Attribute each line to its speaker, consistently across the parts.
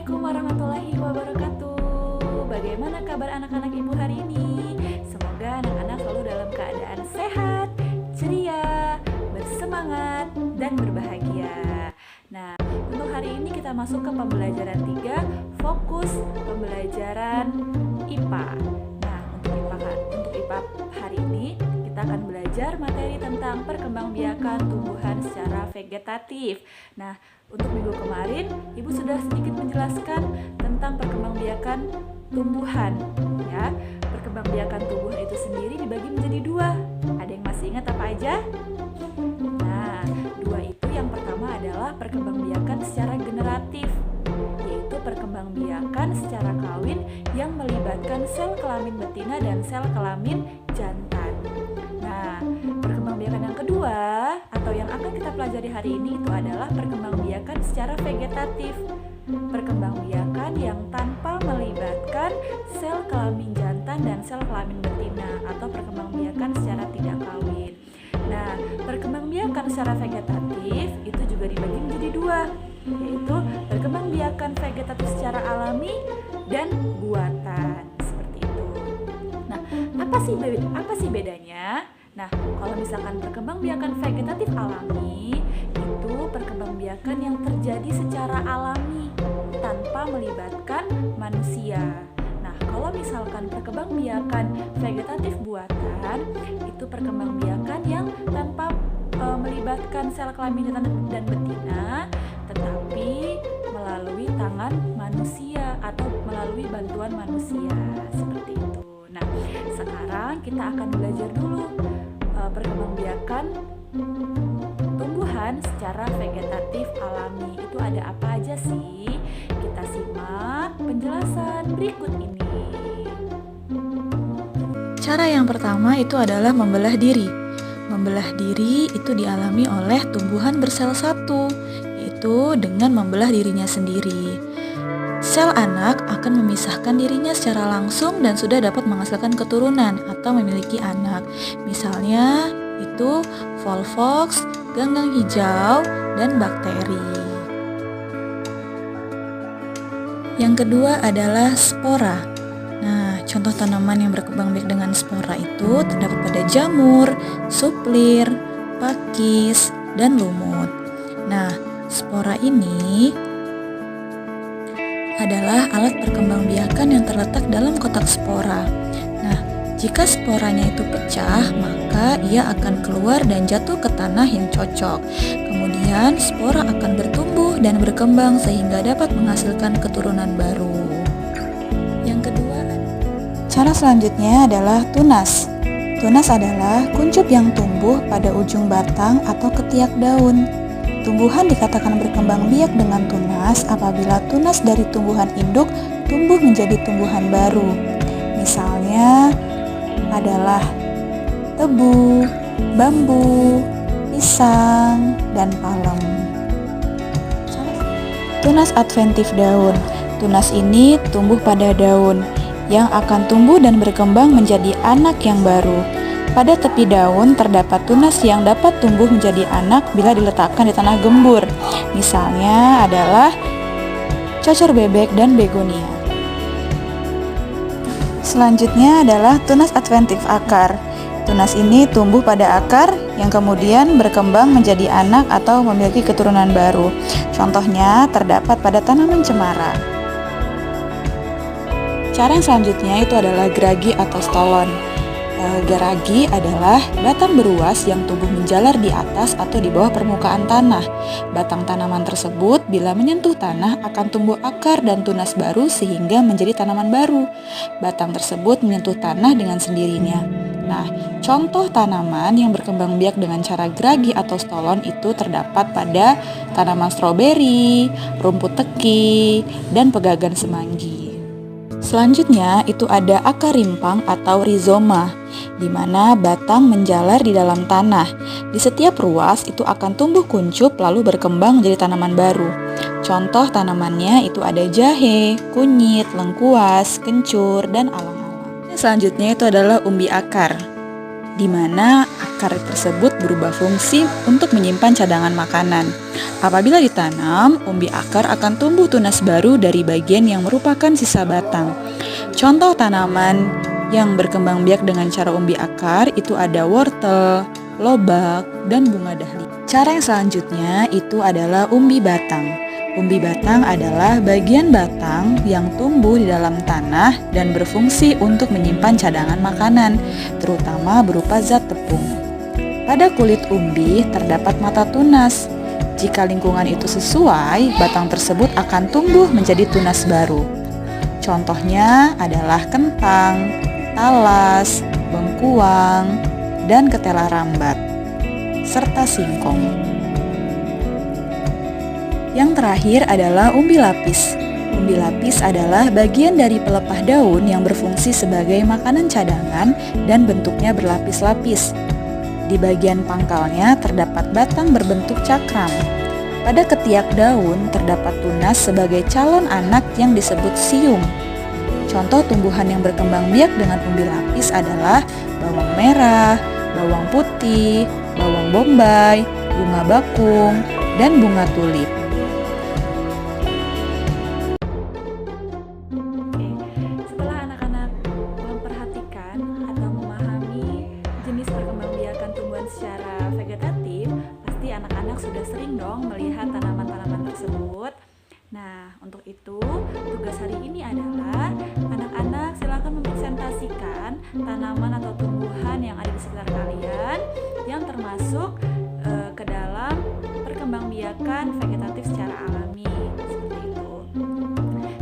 Speaker 1: Assalamualaikum warahmatullahi wabarakatuh. Bagaimana kabar anak-anak ibu hari ini? Semoga anak-anak selalu dalam keadaan sehat, ceria, bersemangat, dan berbahagia. Nah, untuk hari ini kita masuk ke pembelajaran 3, fokus pembelajaran IPA. Nah, untuk IPA hari ini kita akan belajar materi tentang perkembangbiakan tumbuhan secara vegetatif. Nah, untuk minggu kemarin, Ibu sudah sedikit menjelaskan tentang perkembangbiakan tumbuhan. Ya, perkembangbiakan tumbuhan itu sendiri dibagi menjadi 2. Ada yang masih ingat apa aja? Nah, 2 itu yang pertama adalah perkembangbiakan secara generatif, yaitu perkembangbiakan secara kawin yang melibatkan sel kelamin betina dan sel kelamin jantan. Nah, perkembangbiakan yang kedua atau yang akan kita pelajari hari ini itu adalah perkembangbiakan secara vegetatif. Perkembangbiakan yang tanpa melibatkan sel kelamin jantan dan sel kelamin betina atau perkembangbiakan secara tidak kawin. Nah, perkembangbiakan secara vegetatif itu juga dibagi menjadi 2, yaitu perkembangbiakan vegetatif secara alami dan buatan. Seperti itu. Nah, apa sih bedanya? Nah, kalau misalkan perkembangbiakan vegetatif alami itu perkembangbiakan yang terjadi secara alami tanpa melibatkan manusia. Nah, kalau misalkan perkembangbiakan vegetatif buatan itu perkembangbiakan yang tanpa melibatkan sel kelamin jantan dan betina, tetapi melalui tangan manusia atau melalui bantuan manusia. Seperti itu. Nah, sekarang kita akan belajar dulu perkembangbiakan tumbuhan secara vegetatif alami. Itu ada apa aja sih? Kita simak penjelasan berikut ini.
Speaker 2: Cara yang pertama itu adalah membelah diri. Membelah diri itu dialami oleh tumbuhan bersel satu, yaitu dengan membelah dirinya sendiri. Sel anak akan memisahkan dirinya secara langsung dan sudah dapat menghasilkan keturunan atau memiliki anak. Misalnya itu volvox, ganggang hijau, dan bakteri. Yang kedua adalah spora. Nah, contoh tanaman yang berkembang biak dengan spora itu terdapat pada jamur, suplir, pakis, dan lumut. Nah, spora ini adalah alat perkembangbiakan yang terletak dalam kotak spora. Nah, jika sporanya itu pecah, maka ia akan keluar dan jatuh ke tanah yang cocok. Kemudian spora akan bertumbuh dan berkembang sehingga dapat menghasilkan keturunan baru. Yang kedua, cara selanjutnya adalah tunas. Tunas adalah kuncup yang tumbuh pada ujung batang atau ketiak daun. Tumbuhan dikatakan berkembang biak dengan tunas apabila tunas dari tumbuhan induk tumbuh menjadi tumbuhan baru. Misalnya adalah tebu, bambu, pisang, dan palem. Tunas adventif daun. Tunas ini tumbuh pada daun yang akan tumbuh dan berkembang menjadi anak yang baru. Pada tepi daun terdapat tunas yang dapat tumbuh menjadi anak bila diletakkan di tanah gembur. Misalnya adalah cocor bebek dan begonia. Selanjutnya adalah tunas adventif akar. Tunas ini tumbuh pada akar yang kemudian berkembang menjadi anak atau memiliki keturunan baru. Contohnya terdapat pada tanaman cemara. Cara yang selanjutnya itu adalah geragi atau stolon. Geragi adalah batang beruas yang tumbuh menjalar di atas atau di bawah permukaan tanah. Batang tanaman tersebut bila menyentuh tanah akan tumbuh akar dan tunas baru sehingga menjadi tanaman baru. Batang tersebut menyentuh tanah dengan sendirinya. Nah, contoh tanaman yang berkembang biak dengan cara geragi atau stolon itu terdapat pada tanaman stroberi, rumput teki, dan pegagan semanggi. Selanjutnya itu ada akar rimpang atau rizoma, di mana batang menjalar di dalam tanah. Di setiap ruas itu akan tumbuh kuncup lalu berkembang menjadi tanaman baru. Contoh tanamannya itu ada jahe, kunyit, lengkuas, kencur, dan alang-alang. Selanjutnya itu adalah umbi akar. di mana akar tersebut berubah fungsi untuk menyimpan cadangan makanan. Apabila ditanam, umbi akar akan tumbuh tunas baru dari bagian yang merupakan sisa batang. Contoh tanaman yang berkembang biak dengan cara umbi akar itu ada wortel, lobak, dan bunga dahlia. Cara yang selanjutnya itu adalah umbi batang. Umbi batang adalah bagian batang yang tumbuh di dalam tanah dan berfungsi untuk menyimpan cadangan makanan, terutama berupa zat tepung. Pada kulit umbi terdapat mata tunas. Jika lingkungan itu sesuai, batang tersebut akan tumbuh menjadi tunas baru. Contohnya adalah kentang, talas, bengkuang, dan ketela rambat, serta singkong. Yang terakhir adalah umbi lapis. Umbi lapis adalah bagian dari pelepah daun yang berfungsi sebagai makanan cadangan dan bentuknya berlapis-lapis. Di bagian pangkalnya terdapat batang berbentuk cakram. Pada ketiak daun terdapat tunas sebagai calon anak yang disebut siung. Contoh tumbuhan yang berkembang biak dengan umbi lapis adalah bawang merah, bawang putih, bawang bombay, bunga bakung, dan bunga tulip.
Speaker 1: Setelah anak-anak memperhatikan atau memahami jenis perkembangbiakan tumbuhan secara vegetatif, pasti anak-anak sudah sering dong melihat tanaman-tanaman tersebut. Nah, untuk itu tugas hari ini adalah anak-anak silakan mempresentasikan tanaman atau tumbuhan yang ada di sekitar kalian yang termasuk ke dalam perkembangbiakan vegetatif secara alami, seperti itu.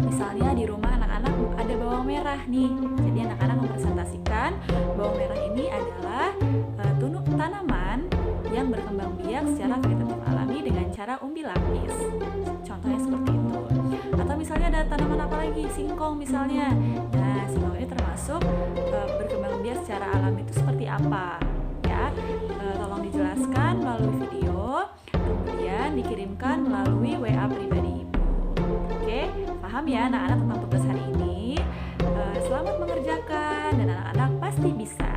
Speaker 1: Misalnya di rumah anak-anak ada bawang merah nih, jadi anak-anak mempresentasikan bawang merah ini adalah tanaman yang berkembang biak secara vegetatif alami dengan cara umbi lapis. Contohnya seperti itu. Atau misalnya ada tanaman apa lagi? Singkong misalnya. Nah, singkong ini termasuk berkembang biak secara alami itu seperti apa? Ya, tolong dijelaskan melalui video, kemudian dikirimkan melalui WA pribadi Ibu. Oke, paham ya anak-anak tentang tugas hari ini? Selamat mengerjakan dan anak-anak pasti bisa.